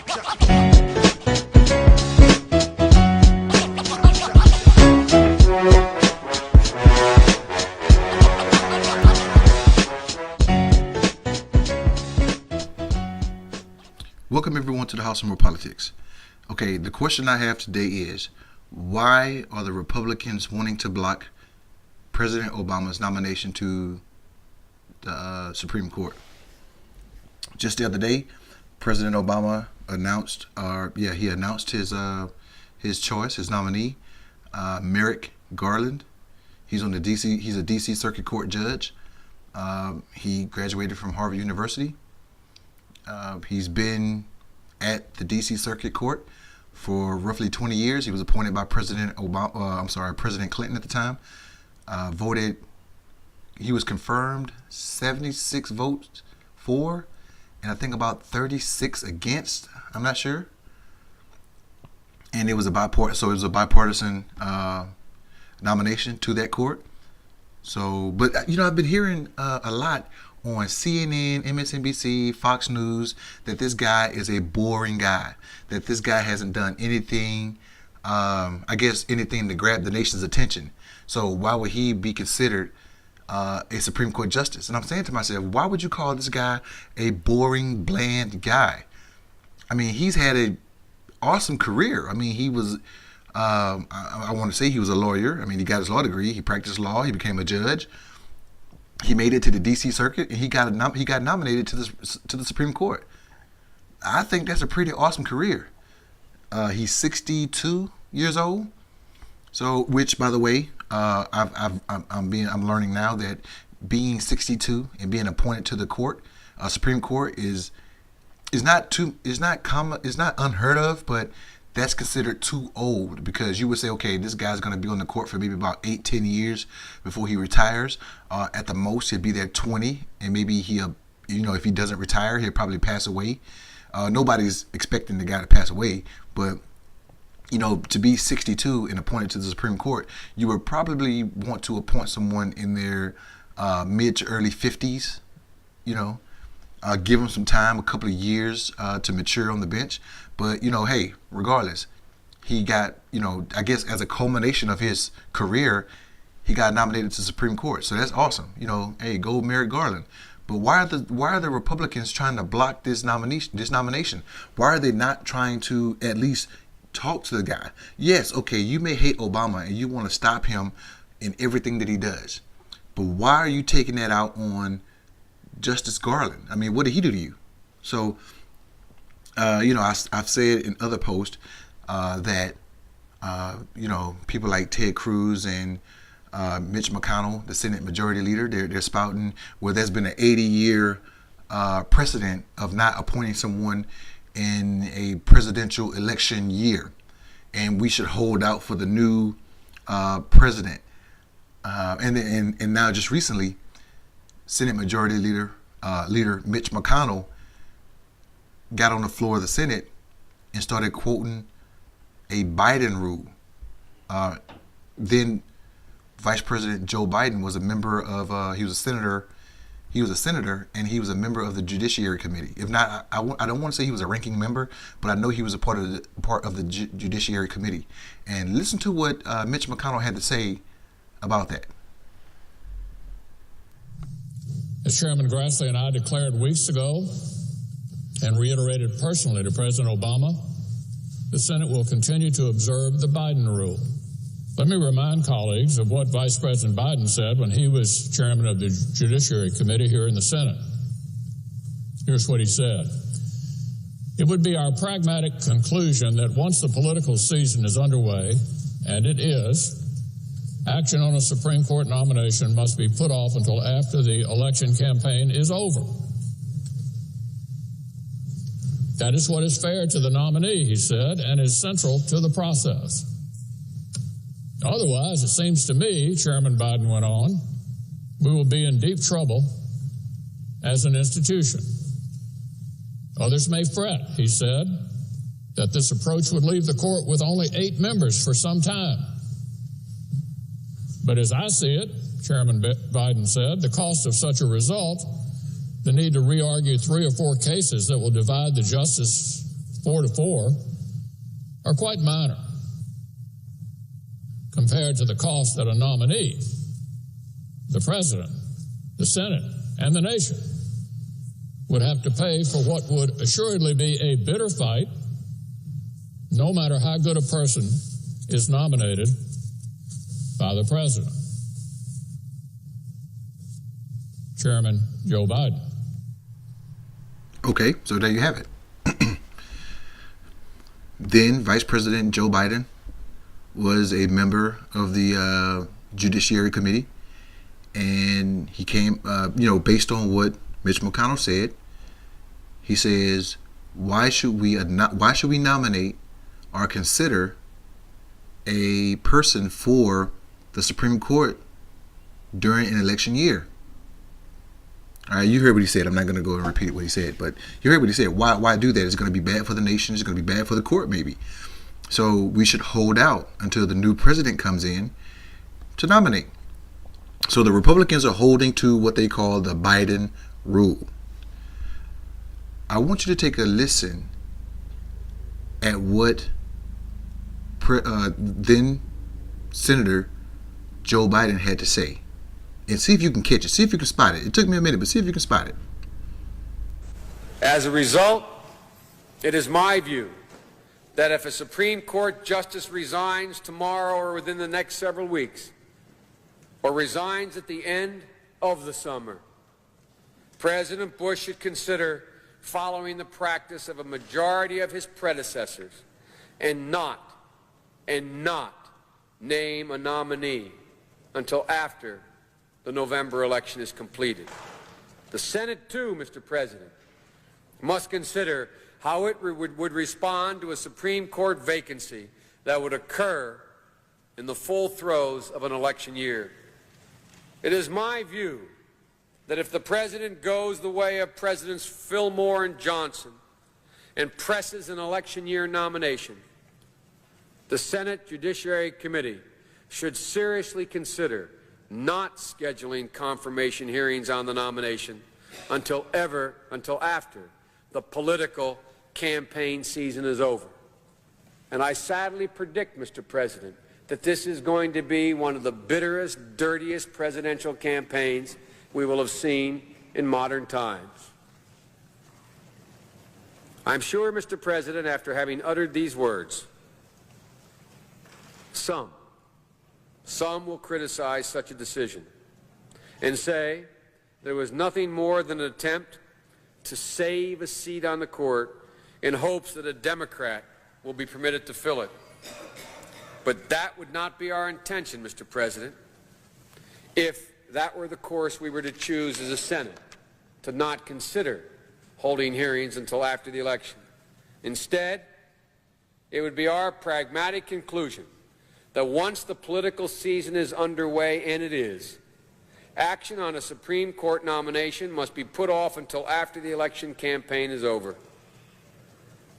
Welcome everyone to the House of More Politics. Okay, the question I have today is, why are the Republicans wanting to block President Obama's nomination to the Supreme Court? Just the other day, President Obama announced his choice, his nominee, MERRICK Garland. He's a DC Circuit Court judge. He graduated from Harvard University. He's been at the DC Circuit Court for roughly 20 years. He was appointed by President Clinton at the time. He was confirmed 76 votes for, and I think about 36 against. I'm not sure. And it was a bipartisan nomination to that court. So, but I've been hearing a lot on CNN, MSNBC, Fox News, that this guy is a boring guy, that this guy hasn't done anything, anything to grab the nation's attention. So why would he be considered a Supreme Court justice? And I'm saying to myself, why would you call this guy a boring, bland guy? I mean, he's had an awesome career. I mean, he was, I want to say he was a lawyer. I mean, he got his law degree. He practiced law. He became a judge. He made it to the D.C. Circuit, and he got nominated to the Supreme Court. I think that's a pretty awesome career. He's 62 years old. So, which, by the way, I'm learning now that being 62 and being appointed to the Supreme Court is not unheard of, but that's considered too old, because you would say, okay, this guy's going to be on the court for maybe about 8-10 years before he retires. At the most, he'll be there 20, and maybe if he doesn't retire, he'll probably pass away. Nobody's expecting the guy to pass away, but to be 62 and appointed to the Supreme Court, you would probably want to appoint someone in their mid to early 50s. Give him some time, a couple of years to mature on the bench. But, hey, regardless, he got, I guess as a culmination of his career, he got nominated to the Supreme Court. So that's awesome. Hey, go MERRICK Garland. But why are the Republicans trying to block this nomination? Why are they not trying to at least talk to the guy? Yes, okay, you may hate Obama and you want to stop him in everything that he does. But why are you taking that out on Justice Garland? I mean, what did he do to you? So, I've said in other posts that, people like Ted Cruz and Mitch McConnell, the Senate Majority Leader, they're spouting where there's been an 80-year precedent of not appointing someone in a presidential election year, and we should hold out for the new president. And now, just recently, Senate Majority Leader Mitch McConnell got on the floor of the Senate and started quoting a Biden rule. Then Vice President Joe Biden was a member of, he was a senator, and he was a member of the Judiciary Committee. If not, I don't want to say he was a ranking member, but I know he was a part of the Judiciary Committee. And listen to what Mitch McConnell had to say about that. As Chairman Grassley and I declared weeks ago and reiterated personally to President Obama, the Senate will continue to observe the Biden rule. Let me remind colleagues of what Vice President Biden said when he was chairman of the Judiciary Committee here in the Senate. Here's what he said. It would be our pragmatic conclusion that once the political season is underway, and it is, action on a Supreme Court nomination must be put off until after the election campaign is over. That is what is fair to the nominee, he said, and is central to the process. Otherwise, it seems to me, Chairman Biden went on, we will be in deep trouble as an institution. Others may fret, he said, that this approach would leave the court with only 8 members for some time. But as I see it, Chairman Biden said, the cost of such a result, the need to re-argue 3 or 4 cases that will divide the justice 4-4, are quite minor compared to the cost that a nominee, the president, the Senate, and the nation would have to pay for what would assuredly be a bitter fight, no matter how good a person is nominated by the president. Chairman Joe Biden. Okay, so there you have it. Then Vice President Joe Biden was a member of the Judiciary Committee, and he came, based on what Mitch McConnell said. He says, why should we nominate or consider a person for the Supreme Court during an election year? All right, you heard what he said. I'm not going to go and repeat what he said, but you heard what he said. Why do that? It's going to be bad for the nation. It's going to be bad for the court, maybe. So we should hold out until the new president comes in to nominate. So the Republicans are holding to what they call the Biden rule. I want you to take a listen at what then Senator Joe Biden had to say. And see if you can catch it. See if you can spot it. It took me a minute, but see if you can spot it. As a result, it is my view that if a Supreme Court justice resigns tomorrow or within the next several weeks, or resigns at the end of the summer, President Bush should consider following the practice of a majority of his predecessors and not name a nominee until after the November election is completed. The Senate, too, Mr. President, must consider how it would respond to a Supreme Court vacancy that would occur in the full throes of an election year. It is my view that if the President goes the way of Presidents Fillmore and Johnson and presses an election year nomination, the Senate Judiciary Committee should seriously consider not scheduling confirmation hearings on the nomination until after the political campaign season is over. And I sadly predict, Mr. President, that this is going to be one of the bitterest, dirtiest presidential campaigns we will have seen in modern times. I'm sure, Mr. President, after having uttered these words, some will criticize such a decision and say there was nothing more than an attempt to save a seat on the court in hopes that a Democrat will be permitted to fill it. But that would not be our intention, Mr. President, if that were the course we were to choose as a Senate, to not consider holding hearings until after the election. Instead, it would be our pragmatic conclusion that once the political season is underway, and it is, action on a Supreme Court nomination must be put off until after the election campaign is over.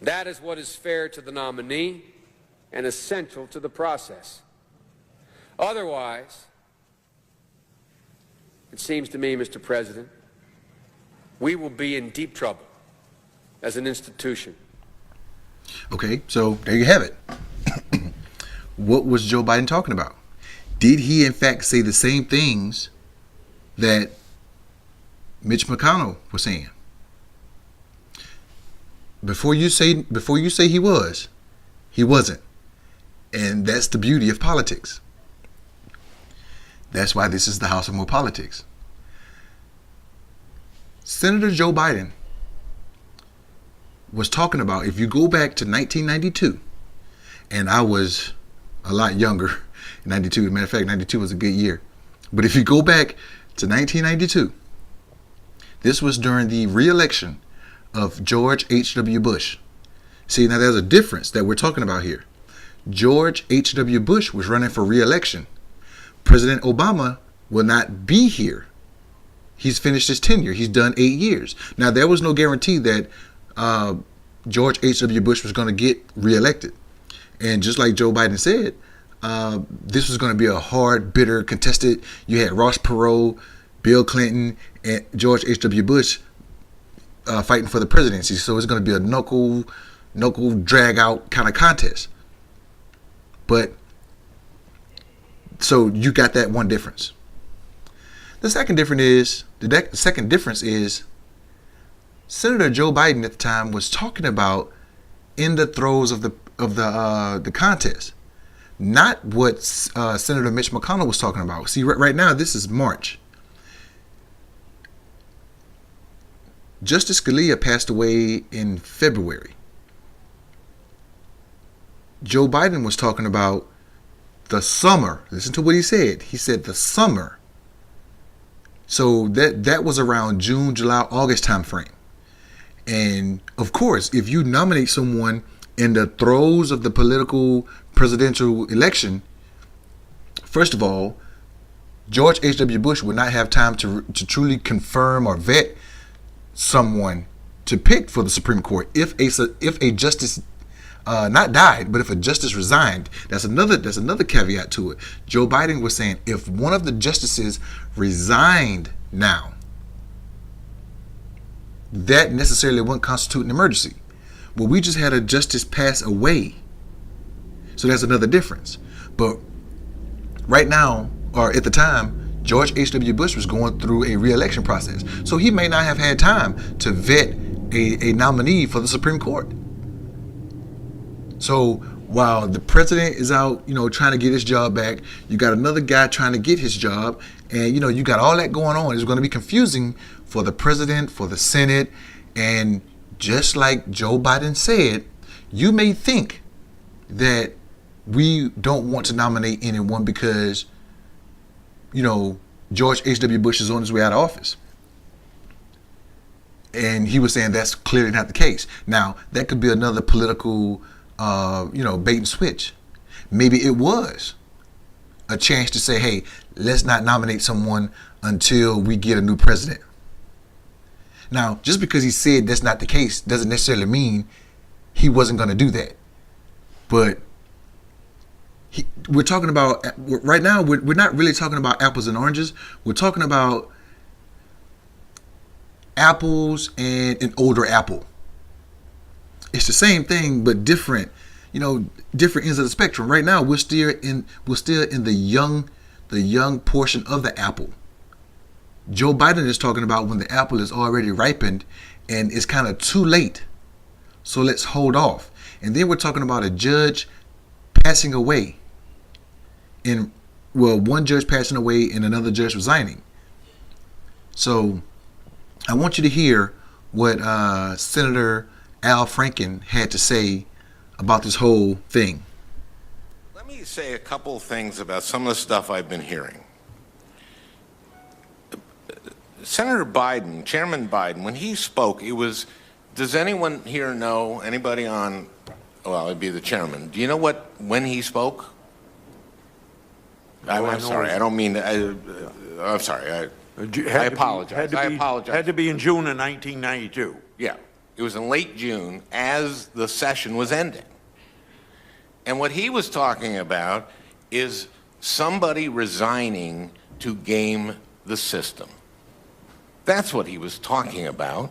That is what is fair to the nominee and essential to the process. Otherwise, it seems to me, Mr. President, we will be in deep trouble as an institution. Okay, so there you have it. What was Joe Biden talking about? Did he, in fact, say the same things that Mitch McConnell was saying? Before you say he was, he wasn't. And that's the beauty of politics. That's why this is the House of More Politics. Senator Joe Biden was talking about, if you go back to 1992, and I was a lot younger in 92. As a matter of fact, 92 was a good year. But if you go back to 1992, this was during the re-election of George H.W. Bush. See, now there's a difference that we're talking about here. George H.W. Bush was running for re-election. President Obama will not be here. He's finished his tenure. He's done 8 years. Now, there was no guarantee that George H.W. Bush was going to get re-elected. And just like Joe Biden said, this was going to be a hard, bitter, contested. You had Ross Perot, Bill Clinton, and George H.W. Bush fighting for the presidency. So it's going to be a knuckle knuckle drag out kind of contest. But so you got that one difference. The second difference is Senator Joe Biden at the time was talking about in the throes of the contest, not what Senator Mitch McConnell was talking about. See, right now this is March. Justice Scalia passed away in February. Joe Biden was talking about the summer. Listen to what he said. He said the summer. So that was around June, July, August time frame. And of course, if you nominate someone in the throes of the political presidential election, first of all, George H.W. Bush would not have time to truly confirm or vet someone to pick for the Supreme Court if a justice not died, but if a justice resigned. That's another caveat to it. Joe Biden was saying if one of the justices resigned now, that necessarily wouldn't constitute an emergency. Well, we just had a justice pass away, so that's another difference. But right now, or at the time, George H.W. Bush was going through a re-election process, so he may not have had time to vet a nominee for the Supreme Court. So while the president is out, trying to get his job back, you got another guy trying to get his job, and you got all that going on. It's going to be confusing for the president, for the Senate, and just like Joe Biden said, you may think that we don't want to nominate anyone because, George H.W. Bush is on his way out of office. And he was saying that's clearly not the case. Now, that could be another political, bait and switch. Maybe it was a chance to say, hey, let's not nominate someone until we get a new president. Now, just because he said that's not the case doesn't necessarily mean he wasn't going to do that. But we're talking about, right now, we're not really talking about apples and oranges. We're talking about apples and an older apple. It's the same thing, but different, different ends of the spectrum. Right now, we're still in the young portion of the apple. Joe Biden is talking about when the apple is already ripened and it's kind of too late. So let's hold off. And then we're talking about a judge passing away. One judge passing away and another judge resigning. So I want you to hear what Senator Al Franken had to say about this whole thing. Let me say a couple of things about some of the stuff I've been hearing. Senator Biden, Chairman Biden, when he spoke, does anyone here know, anybody on, well, it'd be the chairman. Do you know when he spoke? I'm sorry, I don't mean, I'm sorry, I apologize. I apologize. Had to be in June of 1992. Yeah, it was in late June as the session was ending. And what he was talking about is somebody resigning to game the system. That's what he was talking about.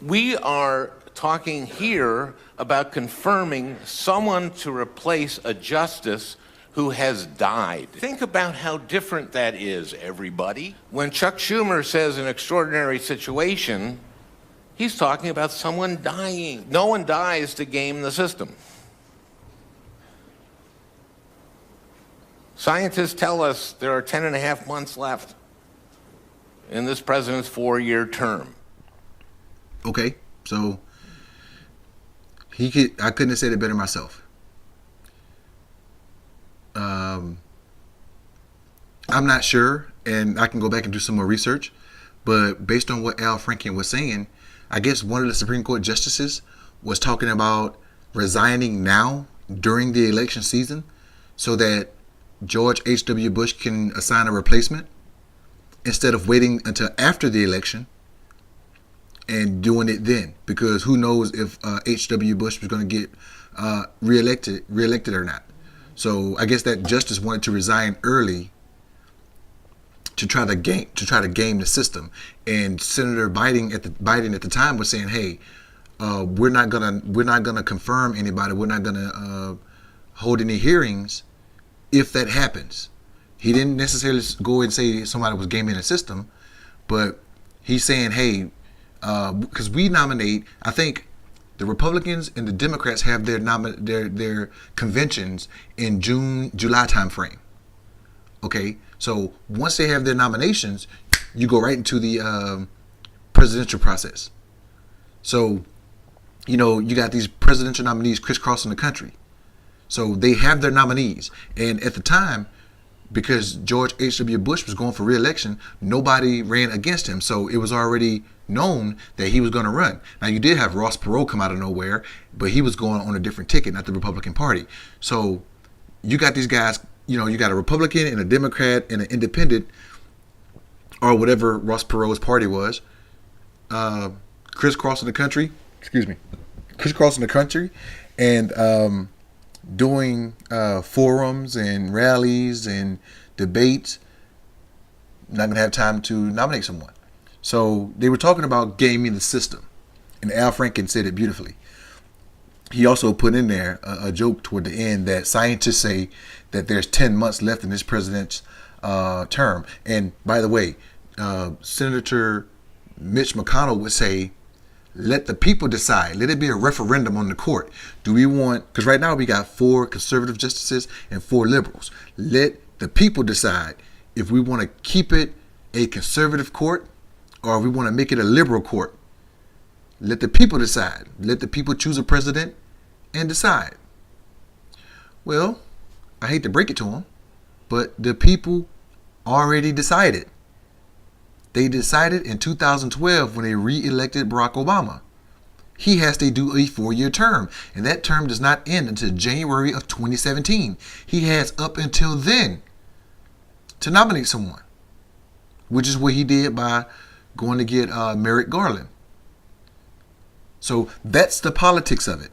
We are talking here about confirming someone to replace a justice who has died. Think about how different that is, everybody. When Chuck Schumer says an extraordinary situation, he's talking about someone dying. No one dies to game the system. Scientists tell us there are 10 and a half months left in this president's 4-year term. Okay, so I couldn't have said it better myself. I'm not sure, and I can go back and do some more research, but based on what Al Franken was saying, I guess one of the Supreme Court justices was talking about resigning now during the election season so that George H.W. Bush can assign a replacement instead of waiting until after the election and doing it then, because who knows if H.W. Bush was going to get reelected or not. So I guess that justice wanted to resign early to try to game the system. And Senator Biden at the time was saying, hey, we're not gonna confirm anybody. We're not gonna hold any hearings if that happens. He didn't necessarily go and say somebody was gaming the system, but he's saying, hey, because we nominate, I think the Republicans and the Democrats have their conventions in July timeframe. Okay, so once they have their nominations, you go right into the presidential process. So, you got these presidential nominees crisscrossing the country. So they have their nominees. And at the time, because George H.W. Bush was going for re-election, nobody ran against him. So it was already known that he was going to run. Now, you did have Ross Perot come out of nowhere, but he was going on a different ticket, not the Republican Party. So you got these guys, you got a Republican and a Democrat and an independent, or whatever Ross Perot's party was, crisscrossing the country. Crisscrossing the country and doing forums and rallies and debates. Not going to have time to nominate someone. So they were talking about gaming the system. And Al Franken said it beautifully. He also put in there a joke toward the end that scientists say that there's 10 months left in this president's term. And by the way, Senator Mitch McConnell would say, let the people decide. Let it be a referendum on the court. Do we want, because right now we got 4 conservative justices and 4 liberals. Let the people decide if we want to keep it a conservative court or if we want to make it a liberal court. Let the people decide. Let the people choose a president and decide. Well, I hate to break it to them, but the people already decided. They decided in 2012 when they re-elected Barack Obama. He has to do a 4-year term, and that term does not end until January of 2017. He has up until then to nominate someone, which is what he did by going to get Merrick Garland. So that's the politics of it.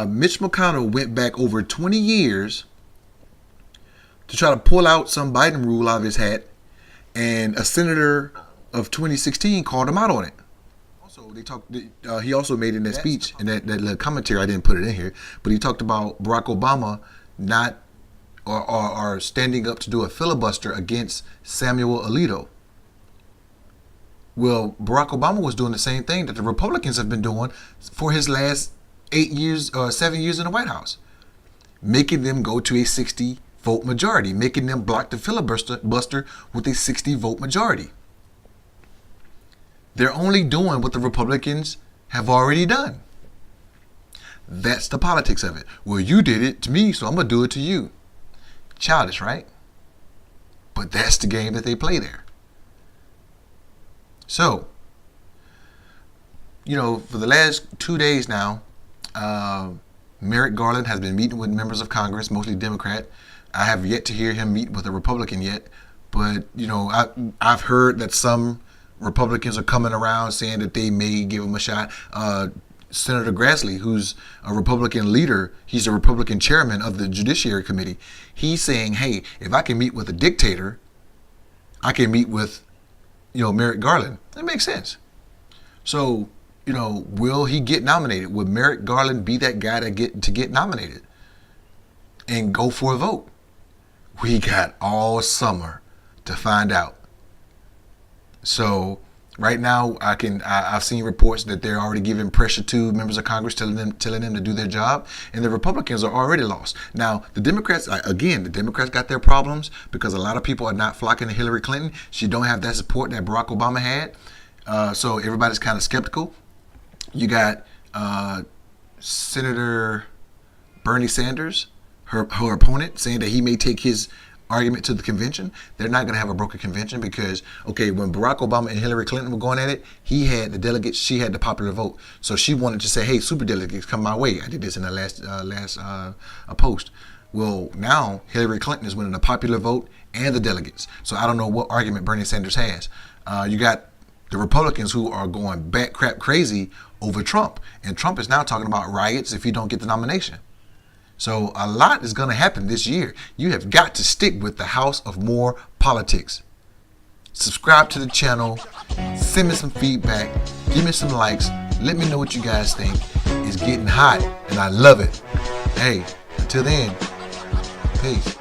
Mitch McConnell went back over 20 years to try to pull out some Biden rule out of his hat, and a senator of 2016 called him out on it. Also, he also made in that speech, in that little commentary, I didn't put it in here, but he talked about Barack Obama not or standing up to do a filibuster against Samuel Alito. Well, Barack Obama was doing the same thing that the Republicans have been doing for his last 8 years or 7 years in the White House, making them go to a 60-vote majority, making them block the filibuster with a 60-vote majority. They're only doing what the Republicans have already done. That's the politics of it. Well, you did it to me, so I'm going to do it to you. Childish, right? But that's the game that they play there. So, for the last 2 days now, Merrick Garland has been meeting with members of Congress, mostly Democrat. I have yet to hear him meet with a Republican yet, but I've heard that some Republicans are coming around saying that they may give him a shot. Senator Grassley, who's a Republican leader, he's a Republican chairman of the Judiciary Committee. He's saying, hey, if I can meet with a dictator, I can meet with, Merrick Garland. That makes sense. So, will he get nominated? Will Merrick Garland be that guy to get nominated and go for a vote? We got all summer to find out. So right now, I've seen reports that they're already giving pressure to members of Congress, telling them to do their job, and the Republicans are already lost. Now, the Democrats got their problems because a lot of people are not flocking to Hillary Clinton. She don't have that support that Barack Obama had, so everybody's kind of skeptical. You got Senator Bernie Sanders, her opponent, saying that he may take his argument to the convention. They're not going to have a broken convention because, when Barack Obama and Hillary Clinton were going at it, he had the delegates, she had the popular vote. So she wanted to say, hey, superdelegates, come my way. I did this in the last post. Well, now Hillary Clinton is winning the popular vote and the delegates. So I don't know what argument Bernie Sanders has. You got the Republicans who are going bat crap crazy over Trump. And Trump is now talking about riots if he don't get the nomination. So a lot is going to happen this year. You have got to stick with the House of More Politics. Subscribe to the channel. Send me some feedback. Give me some likes. Let me know what you guys think. It's getting hot, and I love it. Hey, until then, peace.